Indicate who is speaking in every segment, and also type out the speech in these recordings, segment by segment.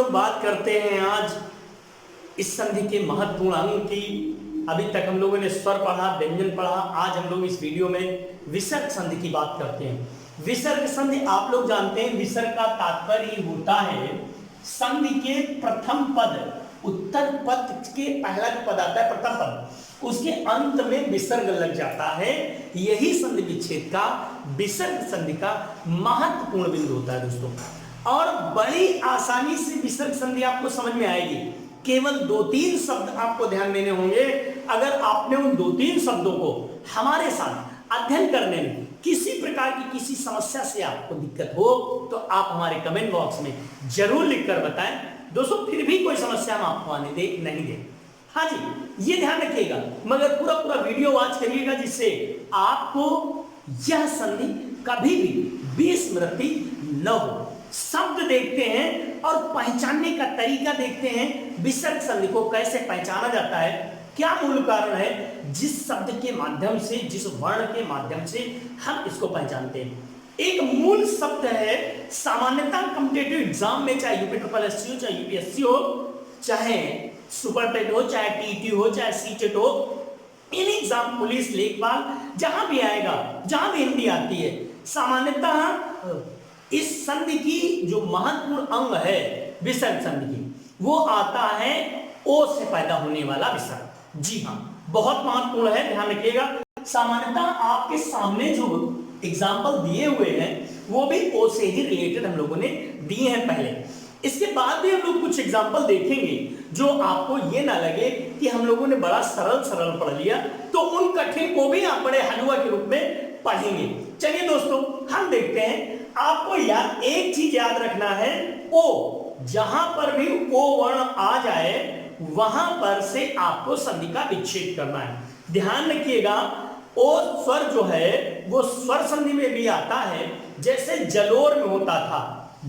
Speaker 1: लोग बात करते हैं आज इस संधि के महत्वपूर्ण अंग की। अभी तक हम लोगों ने स्वर पढ़ा, व्यंजन पढ़ा, आज हम लोग इस वीडियो में विसर्ग संधि की बात करते हैं। विसर्ग संधि आप लोग जानते हैं, विसर्ग का तात्पर्य होता है संधि के प्रथम पद, उत्तर पद के पहला जो पद आता है प्रथम पद, उसके अंत में विसर्ग लग जाता है। यही संधि विच्छेद का, विसर्ग संधि का महत्वपूर्ण बिंदु होता है दोस्तों। और बड़ी आसानी से विसर्ग संधि आपको समझ में आएगी। केवल 2-3 शब्द आपको ध्यान देने होंगे। अगर आपने उन 2-3 शब्दों को हमारे साथ अध्ययन करने में किसी प्रकार की किसी समस्या से आपको दिक्कत हो तो आप हमारे कमेंट बॉक्स में जरूर लिखकर बताएं दोस्तों। फिर भी कोई समस्या हम आपको आने दे नहीं दे। हाँ जी, ये ध्यान रखिएगा, मगर पूरा वीडियो वॉच करिएगा जिससे आपको यह संधि कभी भी विस्मृति न हो। शब्द देखते हैं और पहचानने का तरीका देखते हैं। विसर्ग संधि को कैसे पहचाना जाता है, क्या मूल कारण है जिस शब्द के माध्यम से, जिस वर्ण के माध्यम से हम इसको पहचानते हैं। एक मूल शब्द है, सामान्यतः कॉम्पिटिटिव एग्जाम में चाहे यूपीएससी हो, चाहे यूपीएससी हो, चाहे सुपर टेट हो, चाहे टीटी हो, चाहे सीटेट हो, इन एग्जाम, पुलिस, लेखपाल, जहां भी आएगा, जहां भी हिंदी आती है, सामान्यतः इस संधि की जो महत्वपूर्ण अंग है विसर्ग संधि की, वो आता है ओ से पैदा होने वाला विसर्ग। जी हाँ, बहुत महत्वपूर्ण है, ध्यान रखिएगा। सामान्यतः आपके सामने जो एग्जाम्पल दिए हुए हैं वो भी ओ से ही रिलेटेड हम लोगों ने दिए हैं पहले। इसके बाद भी हम लोग कुछ एग्जाम्पल देखेंगे जो आपको ये ना लगे कि हम लोगों ने बड़ा सरल पढ़ लिया, तो उन कठिन को भी आप बड़े हलवा के रूप में पढ़ेंगे। चलिए दोस्तों, हम देखते हैं। आपको याद एक चीज याद रखना है, ओ, जहां पर भी ओ वर्ण आ जाए वहां पर से आपको संधि का विच्छेद करना है। ध्यान रखिएगा, ओ स्वर जो है वो स्वर संधि में भी आता है। जैसे जलोर में होता था,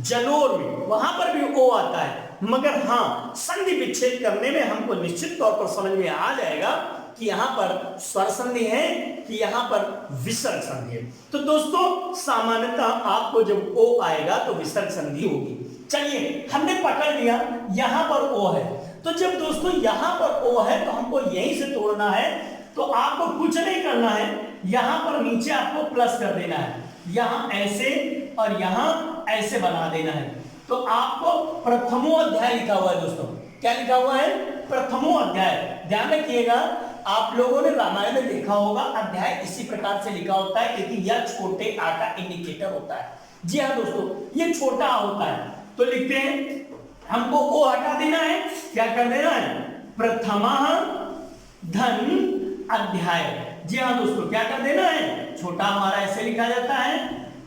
Speaker 1: जलोर में वहां पर भी ओ आता है, मगर हाँ, संधि विच्छेद करने में हमको निश्चित तौर पर समझ में आ जाएगा कि यहां पर स्वर संधि है कि यहां पर विसर्ग संधि है। तो दोस्तों, सामान्यतः आपको जब ओ आएगा तो विसर्ग संधि होगी। चलिए, हमने पकड़ लिया यहां पर ओ है, तो जब दोस्तों यहां पर ओ है तो हमको यहीं से तोड़ना है। तो आपको कुछ नहीं करना है, यहां पर नीचे आपको प्लस कर देना है, यहां ऐसे और यहां ऐसे बना देना है। तो आपको प्रथमो अध्याय लिखा हुआ है दोस्तों। क्या लिखा हुआ है? प्रथमो अध्याय। ध्यान रखिएगा, आप लोगों ने रामायण में देखा होगा, अध्याय इसी प्रकार से लिखा होता है क्योंकि यह छोटे आ का इंडिकेटर होता है। जी हाँ दोस्तों, ये छोटा आ होता है। तो लिखते हैं, हमको ओ हटा देना है, क्या कर देना है? प्रथमा धन अध्याय। जी हाँ दोस्तों, क्या कर देना है? छोटा हमारा ऐसे लिखा जाता है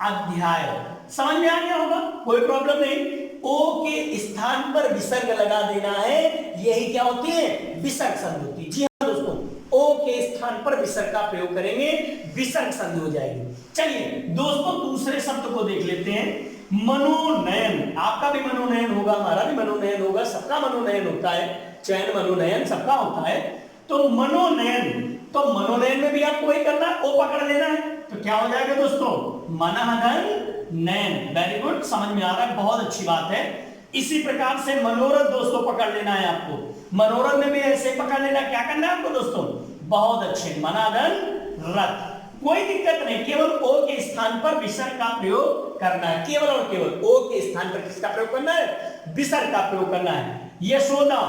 Speaker 1: अध्याय। समझ में आ गया होगा, कोई प्रॉब्लम नहीं। ओ के स्थान पर विसर्ग लगा देना है, यही क्या होती है? विसर्ग संधि होती है। जी हाँ दोस्तों, ओ के स्थान पर विसर्ग का प्रयोग करेंगे, विसर्ग संधि हो जाएगी। चलिए दोस्तों, दूसरे शब्द को देख लेते हैं, मनोनयन। आपका भी मनोनयन होगा, हमारा भी मनोनयन होगा, सबका मनोनयन होता है, चयन मनोनयन सबका होता है। तो मनोनयन, तो मनोनयन में भी आपको वही करना है, ओ पकड़ लेना है। तो क्या हो जाएगा दोस्तों? मनःधन नयन। वेरी गुड, समझ में आ रहा है, बहुत अच्छी बात है। इसी प्रकार से मनोरथ दोस्तों पकड़ लेना है आपको। मनोरथ में भी ऐसे पकड़ लेना, क्या करना है आपको दोस्तों? बहुत अच्छे, मनाधन रथ। कोई दिक्कत नहीं, केवल ओ के स्थान पर विसर्ग का प्रयोग करना है। केवल और केवल ओ के स्थान पर किसका प्रयोग करना है? विसर्ग का प्रयोग करना है। यशोदा,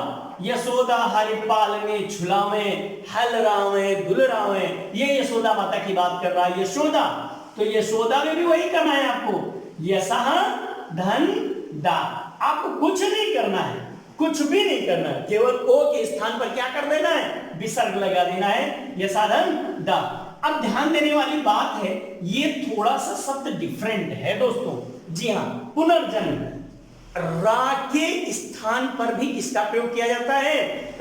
Speaker 1: यशोदा हरि पालने झुलावे, हल रावे दुलरावे, ये यशोदा माता की बात कर रहा है, यशोदा। तो यशोदा में भी वही करना है आपको, यशः धन दा। आपको कुछ नहीं करना है, कुछ भी नहीं करना है, केवल ओ के स्थान पर क्या कर देना है? विसर्ग लगा देना है, यशः धन दा। अब ध्यान देने वाली बात है, ये थोड़ा सा शब्द डिफरेंट है दोस्तों। जी हाँ, पुनर्जन्म। रा के स्थान पर भी किसका प्रयोग किया जाता है?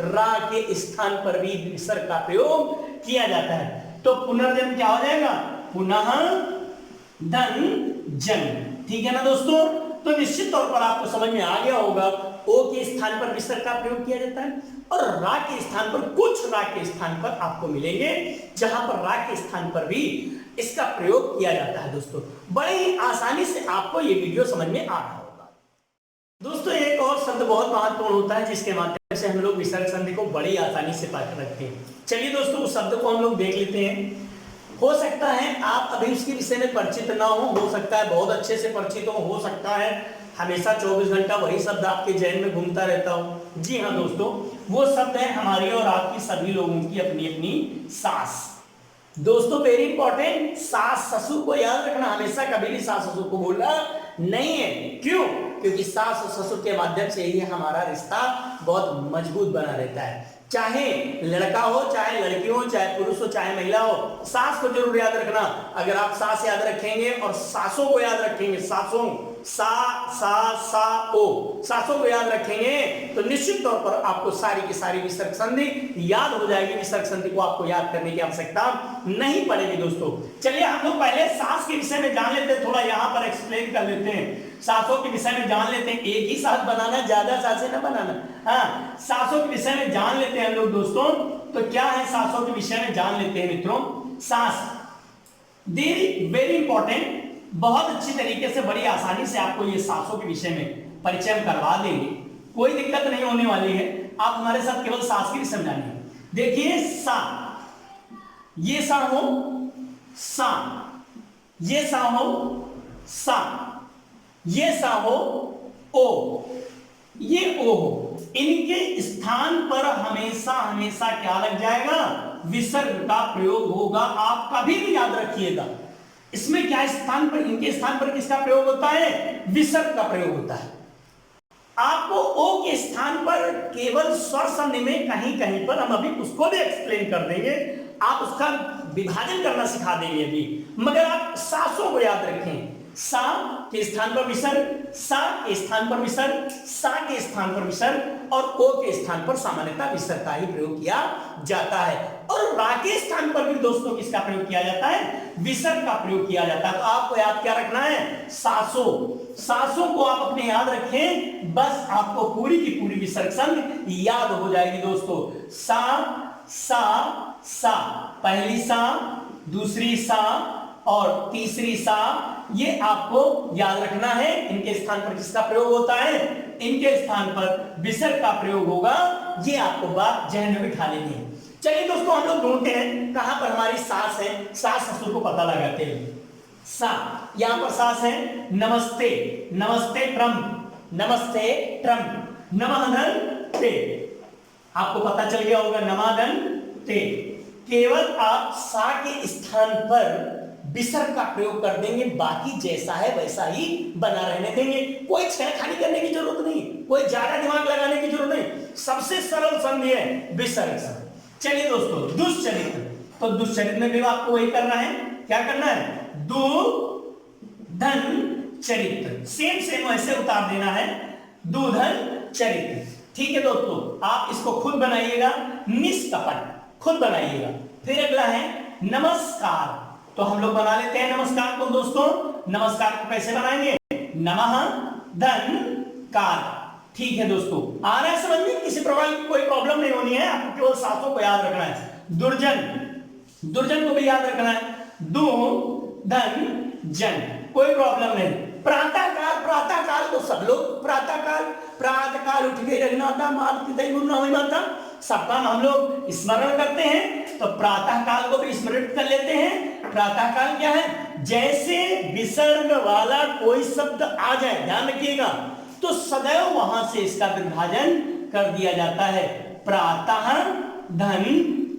Speaker 1: रा के स्थान पर भी विसर्ग का प्रयोग किया जाता है। तो पुनर्जन्म क्या हो जाएगा? पुनः धन जन्म। ठीक है ना दोस्तों? तो निश्चित तौर पर आपको समझ में आ गया होगा, ओ के स्थान पर विसर्ग का प्रयोग किया जाता है और रा के स्थान पर, कुछ रा के स्थान पर आपको मिलेंगे जहां पर रा के स्थान पर भी इसका प्रयोग किया जाता है दोस्तों। बड़े ही आसानी से आपको ये वीडियो समझ में आ रहा है। दोस्तों एक और शब्द बहुत महत्वपूर्ण होता है जिसके माध्यम से हम लोग विसर्ग संधि को बड़ी आसानी से पा रखते हैं। चलिए दोस्तों उस शब्द को हम लोग देख लेते हैं। हो सकता है आप अभी उसके विषय में परिचित ना हो सकता है बहुत अच्छे से परिचित हो सकता है हमेशा 24 घंटा वही शब्द आपके जहन में घूमता रहता हो। जी हाँ दोस्तों, वो शब्द है हमारी और आपकी सभी लोगों की अपनी अपनी सास। दोस्तों वेरी इंपॉर्टेंट, सास ससुर को याद रखना, हमेशा कभी भी सास ससुर को बोलना नहीं है। क्यों? क्योंकि सास और ससुर के माध्यम से ही हमारा रिश्ता बहुत मजबूत बना रहता है। चाहे लड़का हो, चाहे लड़की हो, चाहे पुरुष हो, चाहे महिला हो, सास को जरूर याद रखना। अगर आप सास याद रखेंगे और सासों को याद रखेंगे, सासों सा सा सा ओ, सासों को याद रखेंगे तो निश्चित तौर पर आपको सारी की सारी विसर्ग संधि याद हो जाएगी। विसर्ग संधि को आपको याद करने की आवश्यकता नहीं पड़ेगी। दोस्तों चलिए हम लोग पहले सास के विषय में जान लेते हैं, थोड़ा यहाँ पर एक्सप्लेन कर लेते हैं। सासों के विषय में जान लेते हैं, एक ही सास बनाना, ज्यादा सासें ना बनाना। हाँ, सासों के विषय में जान लेते हैं हम लोग दोस्तों। तो क्या है सासों के विषय में जान लेते हैं मित्रों। सास वेरी इंपॉर्टेंट, बहुत अच्छी तरीके से बड़ी आसानी से आपको ये सासों के विषय में परिचय करवा देंगे, कोई दिक्कत नहीं होने वाली है। आप हमारे साथ केवल सास के विषय में जानिए। देखिए सा, ये सा हो सा, ये सा हो सा, ये सा हो ओ, ये ओ हो। इनके स्थान पर हमेशा हमेशा क्या लग जाएगा? विसर्ग का प्रयोग होगा। आप कभी भी याद रखिएगा इसमें क्या स्थान पर, इनके स्थान पर किसका प्रयोग होता है? विसर्ग का प्रयोग होता है। आपको ओ के स्थान पर केवल स्वर संधि में कहीं कहीं पर, हम अभी उसको भी एक्सप्लेन कर देंगे, आप उसका विभाजन करना सिखा देंगे अभी, मगर आप सासों को याद रखें। सा के स्थान पर विसर्ग, सा के स्थान पर विसर्ग, सा के स्थान पर विसर्ग और ओ के स्थान पर सामान्यतः विसर्ग का ही प्रयोग किया जाता है। और रा के स्थान पर भी दोस्तों किसका प्रयोग किया जाता है? विसर्ग का प्रयोग किया जाता है। तो आपको याद क्या रखना है? सासों। सासों को आप अपने याद रखें, बस आपको पूरी की पूरी विसर्ग संधि याद हो जाएगी दोस्तों। सा सा सा, पहली सा, दूसरी सा और तीसरी सा, ये आपको याद रखना है। इनके स्थान पर किसका प्रयोग होता है? इनके स्थान पर विसर्ग का प्रयोग होगा। ये आपको बात जहन में बिठा लेनी है। चलिए दोस्तों हम लोग ढूंढते हैं कहां पर हमारी सास है, सास ससुर को पता लगाते हैं। सा, यहां पर सास है। नमस्ते, नमस्ते ट्रम, नमस्ते ट्रम, नमःधन ते, आपको पता चल गया होगा नमाधन ते। केवल आप सा के स्थान पर विसर्ग का प्रयोग कर देंगे, बाकी जैसा है वैसा ही बना रहने देंगे। कोई छेड़खानी करने की जरूरत नहीं, कोई ज्यादा दिमाग लगाने की जरूरत नहीं। सबसे सरल संधि है विसर्ग संधि। चलिए दोस्तों दुष्चरित्र, तो दुष्चरित्र में भी आपको वही करना है। क्या करना है? दु धन चरित्र, सेम सेम वैसे उतार देना है, दुधन चरित्र। ठीक है दोस्तों, आप इसको खुद बनाइएगा, निष्कपट खुद बनाइएगा। फिर अगला है नमस्कार, तो हम लोग बना लेते हैं नमस्कार को दोस्तों। नमस्कार को कैसे बनाएंगे? नमः धन कार। ठीक है दोस्तों, आ रहा है समझ में? किसी प्रकार की कोई प्रॉब्लम नहीं होनी है, आपको केवल सासों को याद रखना है। दुर्जन, दुर्जन को भी याद रखना है। दु धन जन, कोई प्रॉब्लम नहीं। प्रातः काल, प्रातः काल तो सब लोग प्रातः काल, प्रातः काल उठ के रघुनाथा माता, सबका हम लोग स्मरण करते हैं, तो प्रातः काल को भी स्मरण कर लेते हैं। प्रातः काल क्या है? जैसे विसर्ग वाला कोई शब्द आ जाए, ध्यान रखिएगा, तो सदैव वहां से इसका विभाजन कर दिया जाता है। प्रातः धन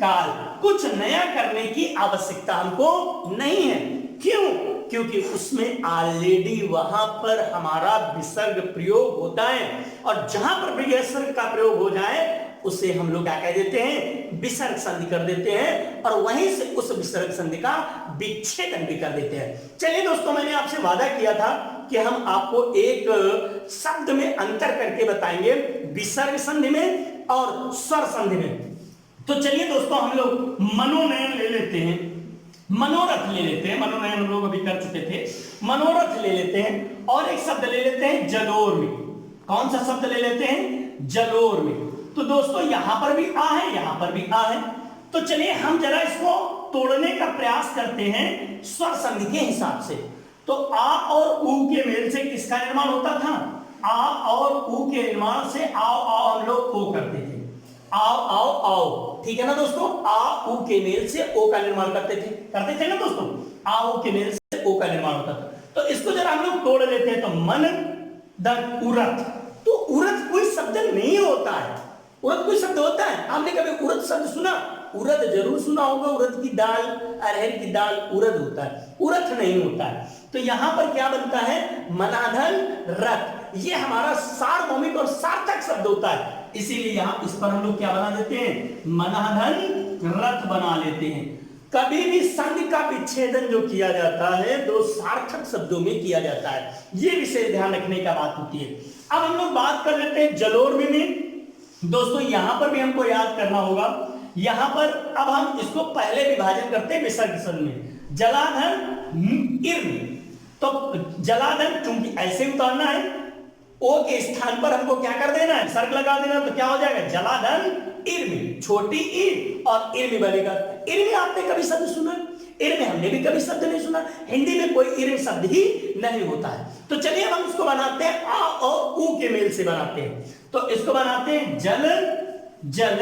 Speaker 1: काल, कुछ नया करने की आवश्यकता हमको नहीं है। क्यों? क्योंकि उसमें ऑलरेडी वहां पर हमारा विसर्ग प्रयोग होता है, और जहां पर विसर्ग का प्रयोग हो जाए उसे हम लोग क्या कह देते हैं? विसर्ग संधि कर देते हैं, और वहीं से उस विसर्ग संधि का विच्छेदन भी कर देते हैं। चलिए दोस्तों, मैंने आपसे वादा किया था कि हम आपको एक शब्द में अंतर करके बताएंगे, विसर्ग संधि में और स्वर संधि में। तो चलिए दोस्तों हम लोग मनोनयन ले लेते हैं, मनोरथ ले लेते हैं। मनोनयन हम लोग अभी कर चुके थे, मनोरथ ले लेते हैं, और एक शब्द ले लेते हैं जलोर में। कौन सा शब्द ले लेते हैं? जलोर में। तो दोस्तों यहां पर भी आ है, यहां पर भी आ है। तो चलिए हम जरा इसको तोड़ने का प्रयास करते हैं स्वर संधि के हिसाब से। तो आ और उ के मेल से किसका निर्माण होता था? आ और ऊ के निर्माण से आओ आओ हम लोग ओ करते थे, आओ आओ आओ, ठीक है ना दोस्तों। आ ऊ के मेल से ओ का निर्माण करते थे ना दोस्तों, आ ऊ के मेल से ओ का निर्माण होता था। तो इसको जरा हम लोग तोड़ लेते हैं, तो मन दन उरत, तो उरत कोई शब्द नहीं होता है, उड़द कोई शब्द होता है? आपने कभी उड़द शब्द सुना? उड़द जरूर सुना होगा, उड़द की दाल, अरहर की दाल उड़द होता है, उड़द नहीं होता है। तो यहां पर क्या बनता है? मनाधन रथ, ये हमारा सार्वभौमिक और सार्थक शब्द होता है, इसीलिए यहां इस पर हम लोग क्या बना देते हैं? मनाधन रथ बना लेते हैं। कभी भी संधि का विच्छेदन जो किया जाता है दो सार्थक शब्दों में किया जाता है, ये विशेष ध्यान रखने का बात होती है। अब हम लोग बात कर लेते हैं जलोर्वी में। दोस्तों यहां पर भी हमको याद करना होगा, यहां पर अब हम इसको पहले विभाजन करते हैं विसर्ग संधि में, जलाधर इर्म, तो जलाधर चूंकि ऐसे उतारना है, ओ के स्थान पर हमको क्या कर देना है? सर्ग लगा देना, तो क्या हो जाएगा? जलाधर इर्मी, छोटी ई और इर्मी बनेगा। इर्मी आपने कभी शब्द सुना? इर्मी हमने भी कभी शब्द नहीं सुना, हिंदी में कोई इर्म शब्द ही नहीं होता है। तो चलिए हम इसको बनाते हैं आ और ऊ के मेल से बनाते हैं, तो इसको बनाते हैं जल जल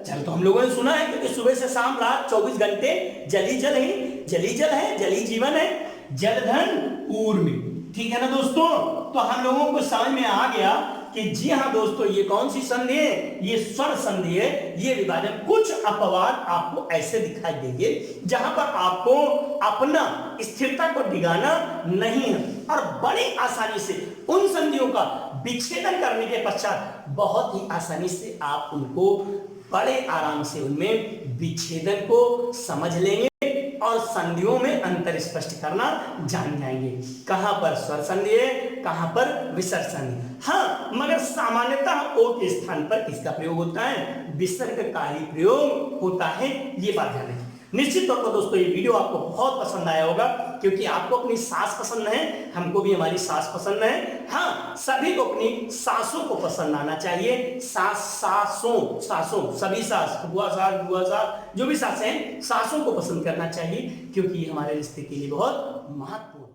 Speaker 1: जल, तो हम लोगों ने सुना है क्योंकि सुबह से शाम रात 24 घंटे जल ही जल है, जली जल है, जली जीवन है, जलधन ऊर्मी, ठीक है ना दोस्तों। तो हम लोगों को समझ में आ गया कि जी हाँ दोस्तों, ये कौन सी संधि है? ये स्वर संधि है। ये विभाजन, कुछ अपवाद आपको ऐसे दिखाई देंगे जहां पर आपको अपना स्थिरता को डिगाना नहीं है और बड़ी आसानी से उन संधियों का विच्छेदन करने के पश्चात बहुत ही आसानी से आप उनको बड़े आराम से उनमें विच्छेदन को समझ लेंगे और संधियों में अंतर स्पष्ट करना जान जाएंगे। कहां पर स्वर संधि है, कहां पर विसर्ग संधि। हाँ, मगर सामान्यतः ओ के स्थान पर किसका प्रयोग होता है? विसर्ग का ही प्रयोग होता है, ये बात ध्यान रखें। निश्चित तौर पर दोस्तों ये वीडियो आपको बहुत पसंद आया होगा, क्योंकि आपको अपनी सास पसंद है, हमको भी हमारी सास पसंद है। हाँ, सभी को अपनी सासों को पसंद आना चाहिए। सासों सभी सास, बुआ सास, जो भी सास हैं, सासों को पसंद करना चाहिए, क्योंकि ये हमारे रिश्ते के लिए बहुत महत्वपूर्ण